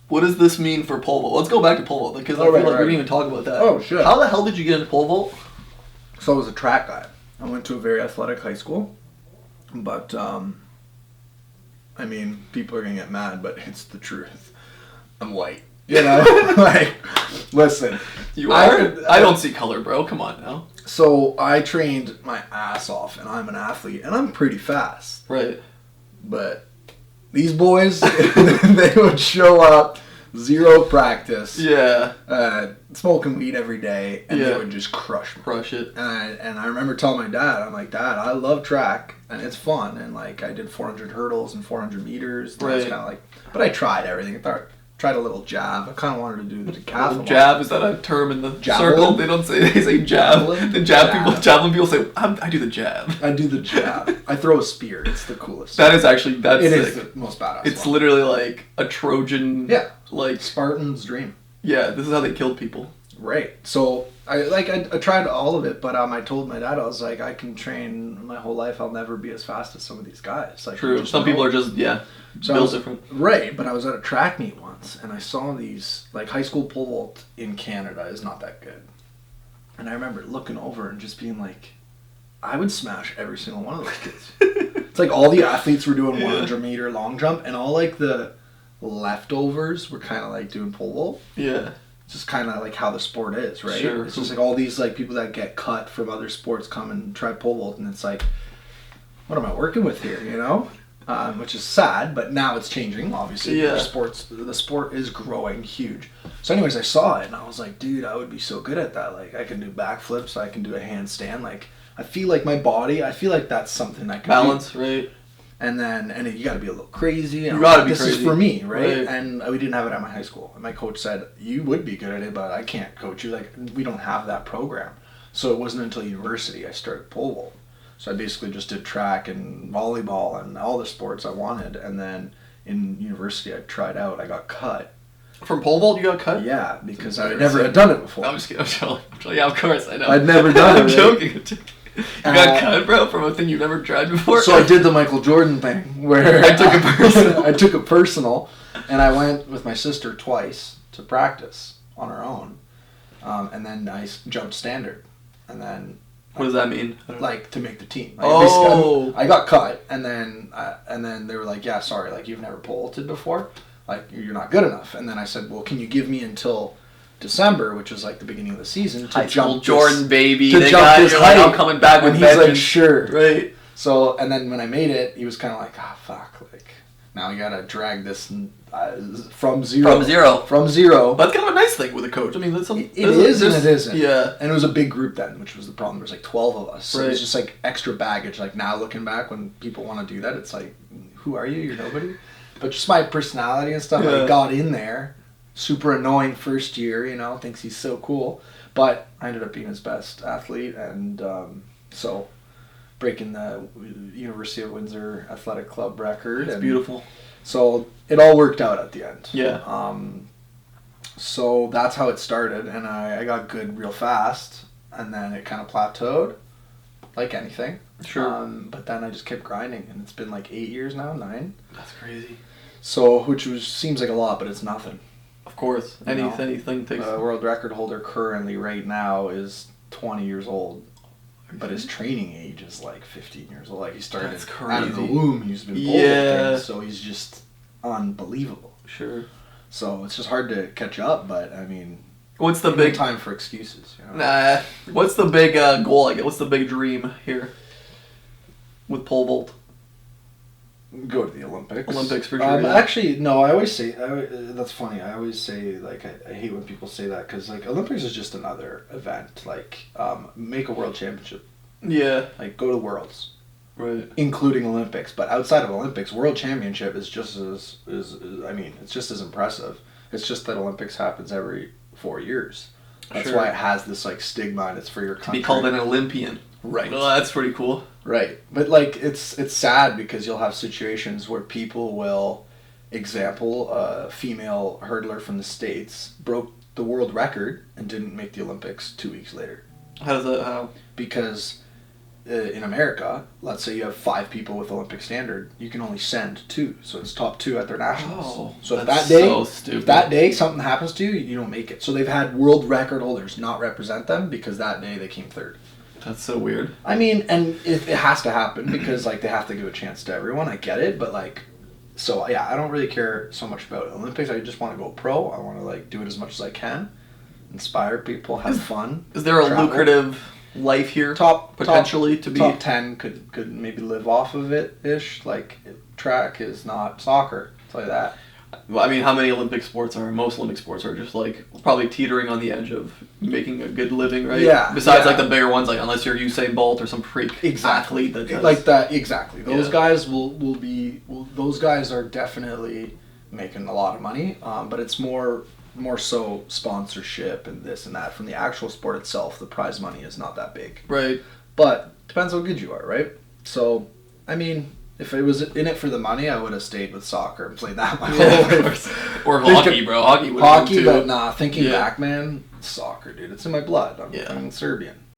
What does this mean for pole vault? Let's go back to pole vault because I feel like we didn't even talk about that. Oh, shit. How the hell did you get into pole vault? So I was a track guy. I went to a very athletic high school. But, I mean, people are going to get mad, but it's the truth. I'm white. You know? Like, listen. You are? I don't see color, bro. Come on now. So I trained my ass off, and I'm an athlete, and I'm pretty fast. Right. But these boys, they would show up, zero practice. Yeah. Smoking weed every day, and Yeah. they would just crush me. Crush it. And I remember telling my dad, I'm like, Dad, I love track, and it's fun. And, like, I did 400 hurdles and 400 meters. And I was kind of like, but I tried everything. I tried a little jab. I kind of wanted to do the decathlon. Jab, is that a term in the Javelin? circle? They say jab. Javelin? The javelin people say, I do the jab. I do the jab. I throw a spear. It's the coolest. That is actually, that's It sick. is the most badass It's one. literally like a Trojan, Yeah. like, Spartan's dream. yeah, this is how they killed people. Right. So I tried all of it, but I told my dad, I was like, I can train my whole life. I'll never be as fast as some of these guys. Like, True. Some people are just, built different. Right. But I was at a track meet once, and I saw these, like, high school pole vault in Canada is not that good. And I remember looking over and just being like, I would smash every single one of those kids. It's like all the athletes were doing 100 meter long jump, and all, like, the leftovers were kind of like doing pole vault. Yeah. It's just kind of like how the sport is, right? Sure. It's just like all these like people that get cut from other sports come and try pole vault, and it's like, what am I working with here? You know, which is sad, but now it's changing. Obviously, Yeah. the sport is growing huge. So, anyways, I saw it and I was like, dude, I would be so good at that. Like, I can do backflips, I can do a handstand. Like, I feel like my body. I feel like that's something I can Balance, do. right? And you got to be a little crazy. And You gotta be this crazy. is for me, right? Right. And we didn't have it at my high school. And my coach said, you would be good at it, but I can't coach you. Like, we don't have that program. So it wasn't until university I started pole vault. So I basically just did track and volleyball and all the sports I wanted. And then in university I tried out. I got cut. From pole vault, you got cut? Yeah, because I never had done it before. I'm just kidding. I'm trolling. Yeah, of course, I know. I'd never done it. I'm joking. You got cut, bro, from a thing you've never tried before? So I did the Michael Jordan thing where I took it personal. I took it personal, and I went with my sister twice to practice on our own, and then I jumped standard, and then What does that mean? like to make the team. Like, Oh. basically, I got cut, and then they were like, "Yeah, sorry, like you've never polevaulted before, like you're not good enough." And then I said, "Well, can you give me until December, which was like the beginning of the season, to High school jump Jordan, baby. to They jump got this you, like, height?" I'm coming back with And he's like, vengeance. "Sure." Right. So, and then when I made it, he was kind of like, fuck, like, now we gotta drag this from zero. From zero. But that's kind of a nice thing with a coach. I mean, that's It is and it isn't. Yeah. And it was a big group then, which was the problem. There was like 12 of us. So it was Right. just like extra baggage. Like now looking back, when people want to do that, it's like, who are you? You're nobody. But just my personality and stuff, Yeah. I got in there. Super annoying first year, thinks he's so cool. But I ended up being his best athlete, and so breaking the University of Windsor Athletic Club record. It's and beautiful. So it all worked out at the end. Yeah. So that's how it started, and I got good real fast, and then it kind of plateaued, like anything. Sure. But then I just kept grinding, and it's been like 8 years now, 9. That's crazy. So, seems like a lot, but it's nothing. Of course. Anything takes... The world record holder currently right now is 20 years old, but his training age is like 15 years old. Like he started That's out of the crazy. womb, he's been Yeah. so he's just unbelievable. Sure. So it's just hard to catch up, but I mean, What's the no big... time for excuses? Nah. What's the big goal, I guess? What's the big dream here with pole vault? Go to the Olympics. Olympics for sure. Yeah. Actually, no. I always say that's funny. I always say like I hate when people say that because like Olympics is just another event. Like make a world championship. Yeah. Like go to Worlds, Right. including Olympics. But outside of Olympics, World Championship is just as it's just as impressive. It's just that Olympics happens every 4 years. That's Sure. why it has this like stigma, and it's for your country. To be called an Olympian. Right. Well, that's pretty cool. Right. But like it's sad because you'll have situations where people will, example, a female hurdler from the States broke the world record and didn't make the Olympics 2 weeks later. How? Because in America, let's say you have 5 people with Olympic standard, you can only send 2. So it's top 2 at their nationals. Oh, so if that's if that day something happens to you, you don't make it. So they've had world record holders not represent them because that day they came 3rd. That's so weird. I mean, and it has to happen because like they have to give a chance to everyone. I get it, but like, so yeah, I don't really care so much about Olympics. I just want to go pro. I want to like do it as much as I can, inspire people, have fun. Is there a travel. Lucrative life here? Potentially to be top 10 could maybe live off of it ish. Like track is not soccer. I'll tell you that. Well, I mean, how many Olympic sports are? Most Olympic sports are just like probably teetering on the edge of making a good living, right? Yeah. Besides like the bigger ones, like unless you're Usain Bolt or some freak athlete that does. Like that, exactly. Those guys those guys are definitely making a lot of money. But it's more so sponsorship and this and that. From the actual sport itself, the prize money is not that big. Right. But depends how good you are, right? So, I mean, if it was in it for the money, I would have stayed with soccer and played that my whole life. Or hockey, bro. Hockey would have been too. But nah, thinking back, man, soccer, dude. It's in my blood. I'm Serbian.